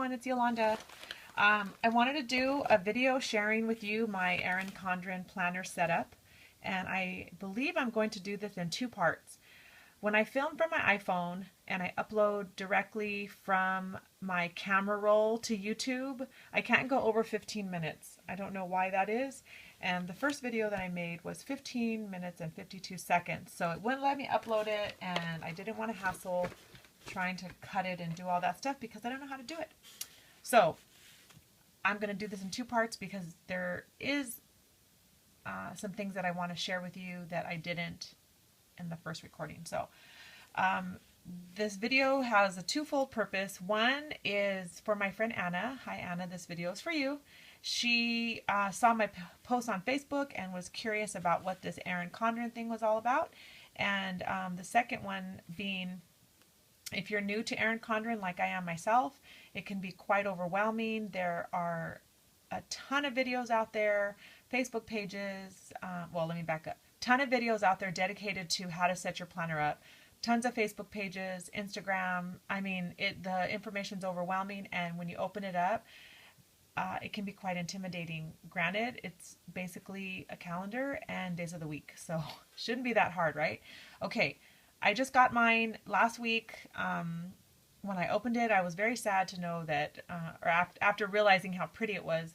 everyone, it's Yolanda. I wanted to do a video sharing with you my Erin Condren planner setup, and I believe I'm going to do this in two parts. When I film from my iPhone and I upload directly from my camera roll to YouTube, I can't go over 15 minutes. I don't know why that is. And the first video that I made was 15 minutes and 52 seconds. So it wouldn't let me upload it, and I didn't want to hassle trying to cut it and do all that stuff because I don't know how to do it. So I'm going to do this in two parts because there is some things that I want to share with you that I didn't in the first recording. So this video has a twofold purpose. One is for my friend Anna. Hi Anna, this video is for you. She saw my post on Facebook and was curious about what this Erin Condren thing was all about. And the second one being, if you're new to Erin Condren like I am myself, it can be quite overwhelming. There are a ton of videos out there, Facebook pages, well, let me back up. Ton of videos out there dedicated to how to set your planner up. Tons of Facebook pages, Instagram. I mean, the information's overwhelming, and when you open it up, it can be quite intimidating. Granted, it's basically a calendar and days of the week, so shouldn't be that hard, right? Okay, I just got mine last week. When I opened it, I was very sad to know that, or after realizing how pretty it was,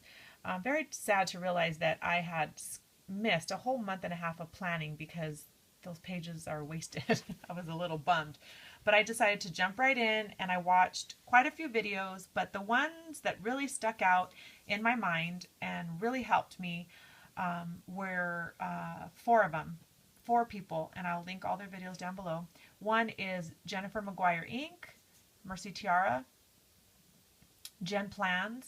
very sad to realize that I had missed a whole month and a half of planning because those pages are wasted. I was a little bummed. But I decided to jump right in, and I watched quite a few videos, but the ones that really stuck out in my mind and really helped me were four of them. Four people, and I'll link all their videos down below. One is Jennifer McGuire Inc., Mercy Tiara, Jen Plans,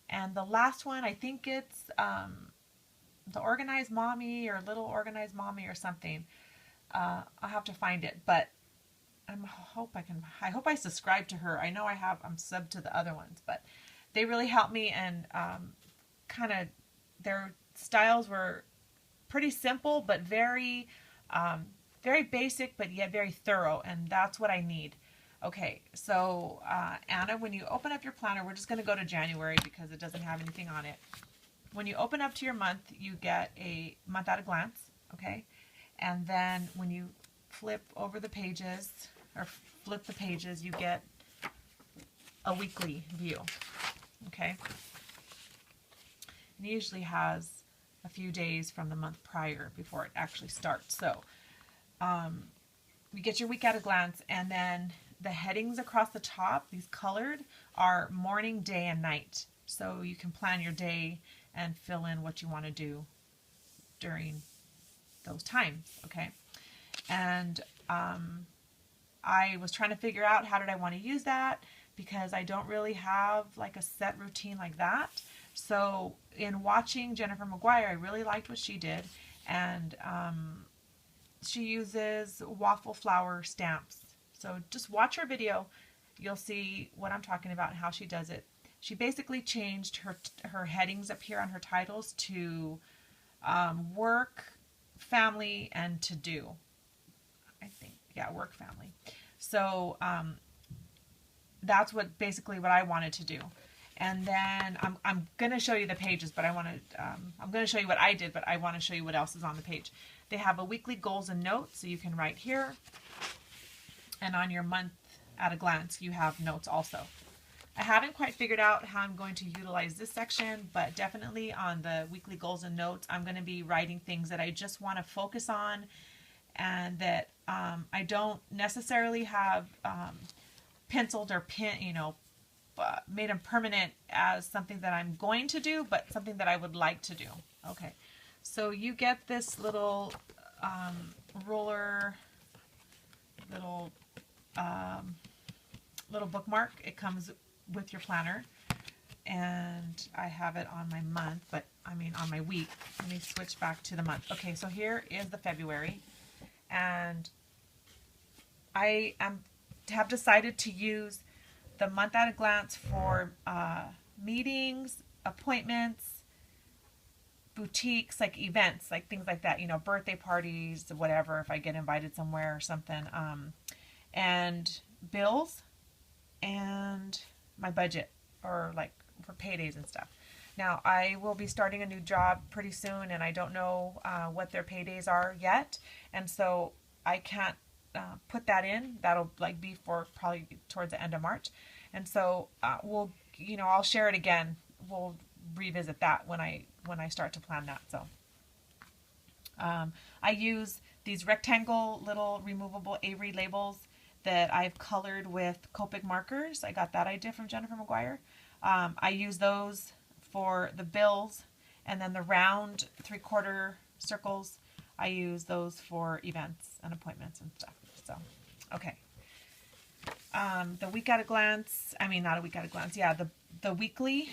and the last one, I think it's the Organized Mommy or Little Organized Mommy or something. I'll have to find it, but I hope I subscribe to her. I know I'm subbed to the other ones, but they really helped me, and kind of their styles were pretty simple, but very basic, but yet very thorough, and that's what I need. Okay, so Anna, when you open up your planner, we're just going to go to January because it doesn't have anything on it. When you open up to your month, you get a month at a glance, okay? And then when you flip over the pages, or flip the pages, you get a weekly view, okay? And it usually has a few days from the month prior before it actually starts. So you get your week at a glance, and then the headings across the top, these colored, are morning, day, and night. So you can plan your day and fill in what you want to do during those times, okay? And I was trying to figure out how did I want to use that, because I don't really have like a set routine like that. So in watching Jennifer McGuire, I really liked what she did, and she uses waffle flower stamps. So just watch her video. You'll see what I'm talking about and how she does it. She basically changed her headings up here on her titles to work, family, and to do. I think, yeah, work, family. So that's basically what I wanted to do. And then I'm going to show you the pages, but I'm going to show you what I did, but I want to show you what else is on the page. They have a weekly goals and notes, so you can write here. And on your month at a glance, you have notes also. I haven't quite figured out how I'm going to utilize this section, but definitely on the weekly goals and notes, I'm going to be writing things that I just want to focus on, and that I don't necessarily have penciled or made them permanent as something that I'm going to do, but something that I would like to do. Okay, so you get this little roller, little bookmark. It comes with your planner, and I have it on my month, but I mean on my week. Let me switch back to the month. Okay, so here is the February, and I have decided to use the month at a glance for meetings, appointments, boutiques, like events, like things like that, birthday parties, whatever, if I get invited somewhere or something, and bills, and my budget. or like for paydays and stuff. Now, I will be starting a new job pretty soon, and I don't know what their paydays are yet, and so I can't put that in. That'll like be for probably towards the end of March, and so we'll, I'll share it again. We'll revisit that when I start to plan that. So I use these rectangle little removable Avery labels that I've colored with Copic markers. I got that idea from Jennifer McGuire. I use those for the bills, and then the round 3/4 circles, I use those for events and appointments and stuff. So, okay. The week at a glance, not a week at a glance, yeah, the weekly,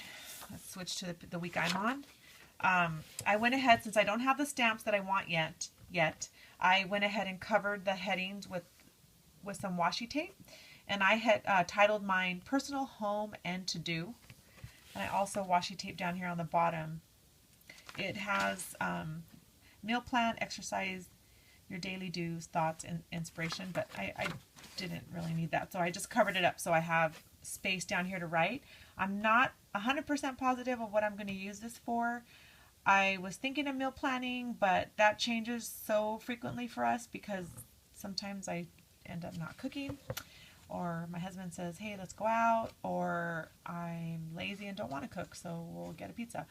let's switch to the week I'm on. I went ahead, since I don't have the stamps that I want yet, I went ahead and covered the headings with some washi tape, and I had titled mine Personal, Home, and To Do. And I also washi tape down here on the bottom. It has meal plan, exercise, your daily do's, thoughts, and inspiration, but I didn't really need that, so I just covered it up so I have space down here to write. I'm not 100% positive of what I'm going to use this for. I was thinking of meal planning, but that changes so frequently for us because sometimes I end up not cooking, or my husband says, hey, let's go out, or I'm lazy and don't want to cook, so we'll get a pizza.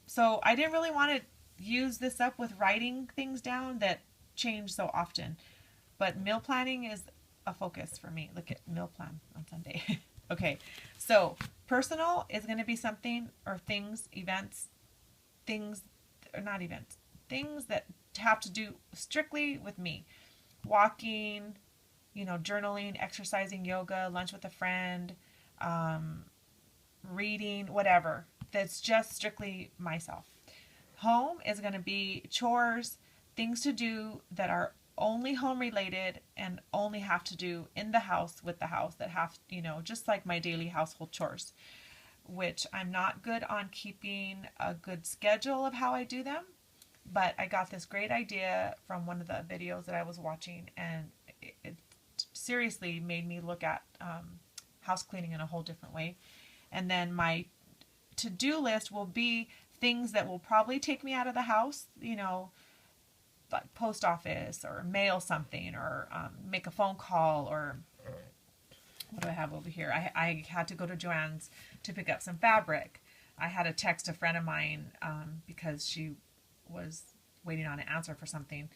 So I didn't really want to use this up with writing things down that change so often. But meal planning is a focus for me. Look at meal plan on Sunday. Okay, so personal is going to be something, or things, events, things, or not events, things that have to do strictly with me. Walking, journaling, exercising, yoga, lunch with a friend, reading, whatever. That's just strictly myself. Home is going to be chores, things to do that are only home related and only have to do in the house with the house, that have, just like my daily household chores, which I'm not good on keeping a good schedule of how I do them. But I got this great idea from one of the videos that I was watching, and it seriously made me look at house cleaning in a whole different way. And then my to-do list will be things that will probably take me out of the house, like post office, or mail something, or make a phone call, or what do I have over here? I had to go to Joann's to pick up some fabric. I had to text a friend of mine because she was waiting on an answer for something,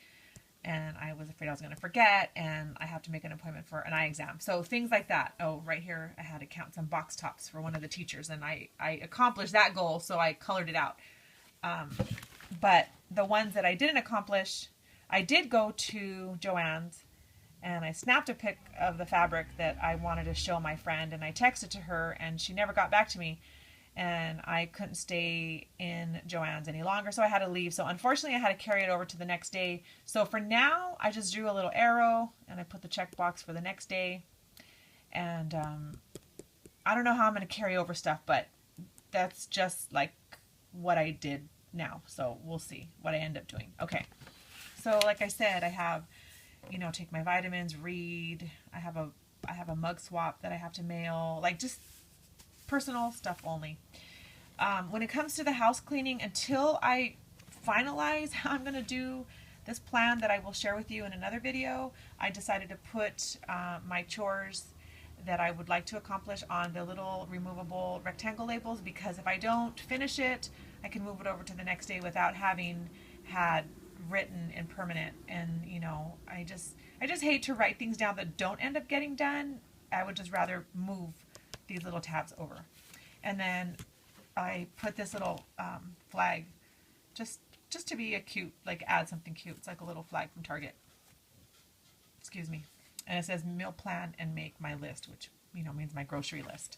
and I was afraid I was going to forget, and I have to make an appointment for an eye exam. So things like that. Oh, right here I had to count some box tops for one of the teachers, and I accomplished that goal, so I colored it out. But the ones that I didn't accomplish, I did go to Joann's, and I snapped a pic of the fabric that I wanted to show my friend, and I texted to her, and she never got back to me. And I couldn't stay in Joann's any longer, so I had to leave. So unfortunately, I had to carry it over to the next day. So for now, I just drew a little arrow, and I put the checkbox for the next day. And I don't know how I'm going to carry over stuff, but that's just like what I did now. So we'll see what I end up doing. Okay. So like I said, I have, take my vitamins, read. I have a mug swap that I have to mail, like just personal stuff only. When it comes to the house cleaning, until I finalize how I'm going to do this plan that I will share with you in another video, I decided to put my chores that I would like to accomplish on the little removable rectangle labels, because if I don't finish it, I can move it over to the next day without having had written in permanent. And I just hate to write things down that don't end up getting done. I would just rather move these little tabs over. And then I put this little flag just to be a cute, like add something cute. It's like a little flag from Target. Excuse me. And it says meal plan and make my list, which means my grocery list.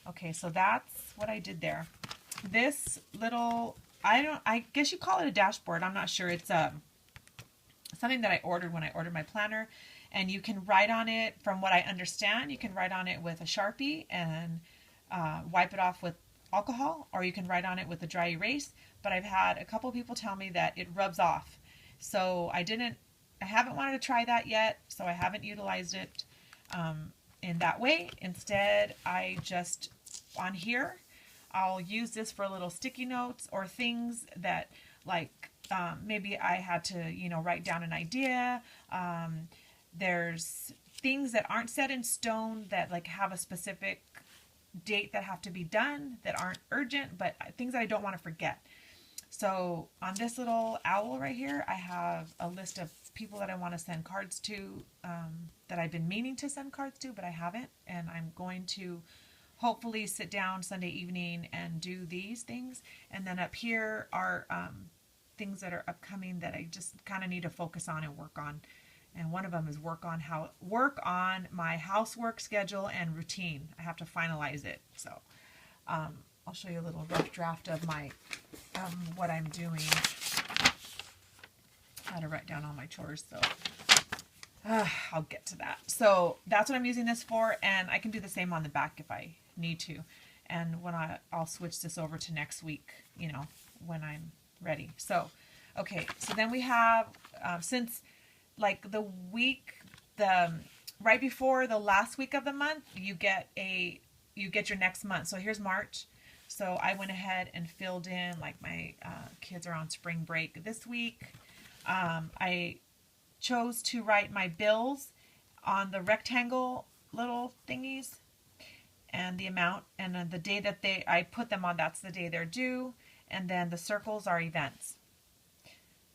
Okay, so that's what I did there. This little, I guess you call it a dashboard. I'm not sure. It's something that I ordered when I ordered my planner. And you can write on it, from what I understand, you can write on it with a Sharpie and wipe it off with alcohol, or you can write on it with a dry erase. But I've had a couple people tell me that it rubs off. So I haven't wanted to try that yet, so I haven't utilized it in that way. Instead, I just on here, I'll use this for little sticky notes or things that like maybe I had to, write down an idea. There's things that aren't set in stone that like have a specific date that have to be done that aren't urgent, but things that I don't want to forget. So on this little owl right here, I have a list of people that I want to send cards to, that I've been meaning to send cards to, but I haven't. And I'm going to hopefully sit down Sunday evening and do these things. And then up here are things that are upcoming that I just kind of need to focus on and work on. And one of them is work on my housework schedule and routine. I have to finalize it. So I'll show you a little rough draft of my what I'm doing. I had to write down all my chores, so I'll get to that. So that's what I'm using this for, and I can do the same on the back if I need to. And when I'll switch this over to next week, when I'm ready. So, okay, so then we have, since like the week, right before the last week of the month, you get your next month. So here's March. So I went ahead and filled in, like my kids are on spring break this week. I chose to write my bills on the rectangle little thingies and the amount, and then the day that I put them on, that's the day they're due. And then the circles are events.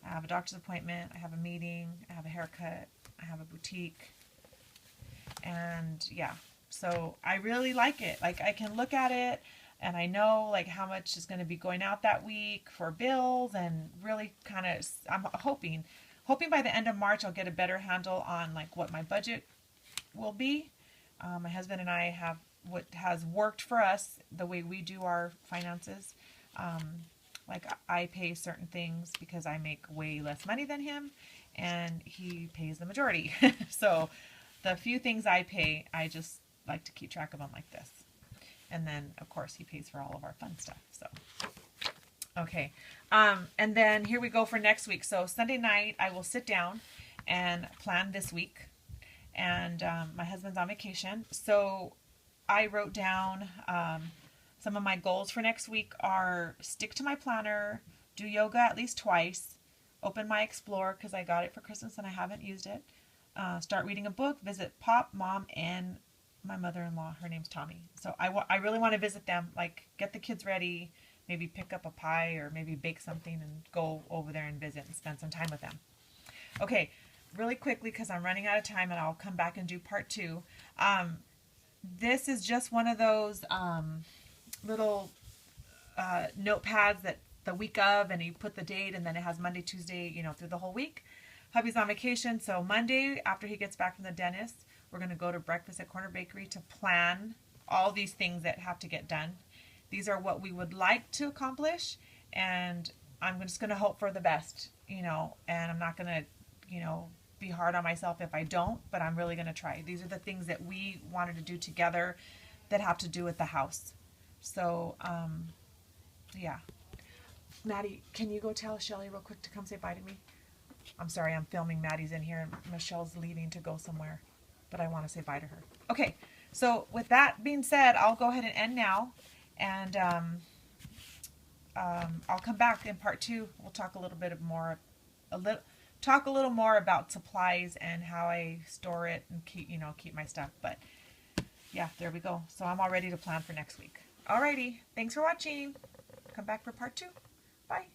I have a doctor's appointment, I have a meeting, I have a haircut, I have a boutique, and yeah, so I really like it. Like I can look at it and I know like how much is going to be going out that week for bills, and really kind of, I'm hoping by the end of March I'll get a better handle on like what my budget will be. My husband and I have what has worked for us, the way we do our finances. Like I pay certain things because I make way less money than him, and he pays the majority. So the few things I pay, I just like to keep track of them like this. And then of course he pays for all of our fun stuff. So, okay. And then here we go for next week. So Sunday night I will sit down and plan this week, and my husband's on vacation. So I wrote down, some of my goals for next week are stick to my planner, do yoga at least twice, open my Explore because I got it for Christmas and I haven't used it, start reading a book, visit Pop, Mom, and my mother-in-law. Her name's Tommy. So I really want to visit them, like get the kids ready, maybe pick up a pie or maybe bake something and go over there and visit and spend some time with them. Okay, really quickly because I'm running out of time and I'll come back and do part 2. This is just one of those little notepads that the week of, and you put the date, and then it has Monday, Tuesday, through the whole week. Hubby's on vacation, so Monday after he gets back from the dentist, we're going to go to breakfast at Corner Bakery to plan all these things that have to get done. These are what we would like to accomplish, and I'm just going to hope for the best, and I'm not going to, be hard on myself if I don't, but I'm really going to try. These are the things that we wanted to do together that have to do with the house. So, yeah. Maddie, can you go tell Shelly real quick to come say bye to me? I'm sorry, I'm filming. Maddie's in here and Michelle's leaving to go somewhere, but I want to say bye to her. Okay, so with that being said, I'll go ahead and end now, and I'll come back in part 2. We'll talk a little more about supplies and how I store it and keep my stuff. But yeah, there we go. So I'm all ready to plan for next week. Alrighty, thanks for watching. Come back for part 2. Bye.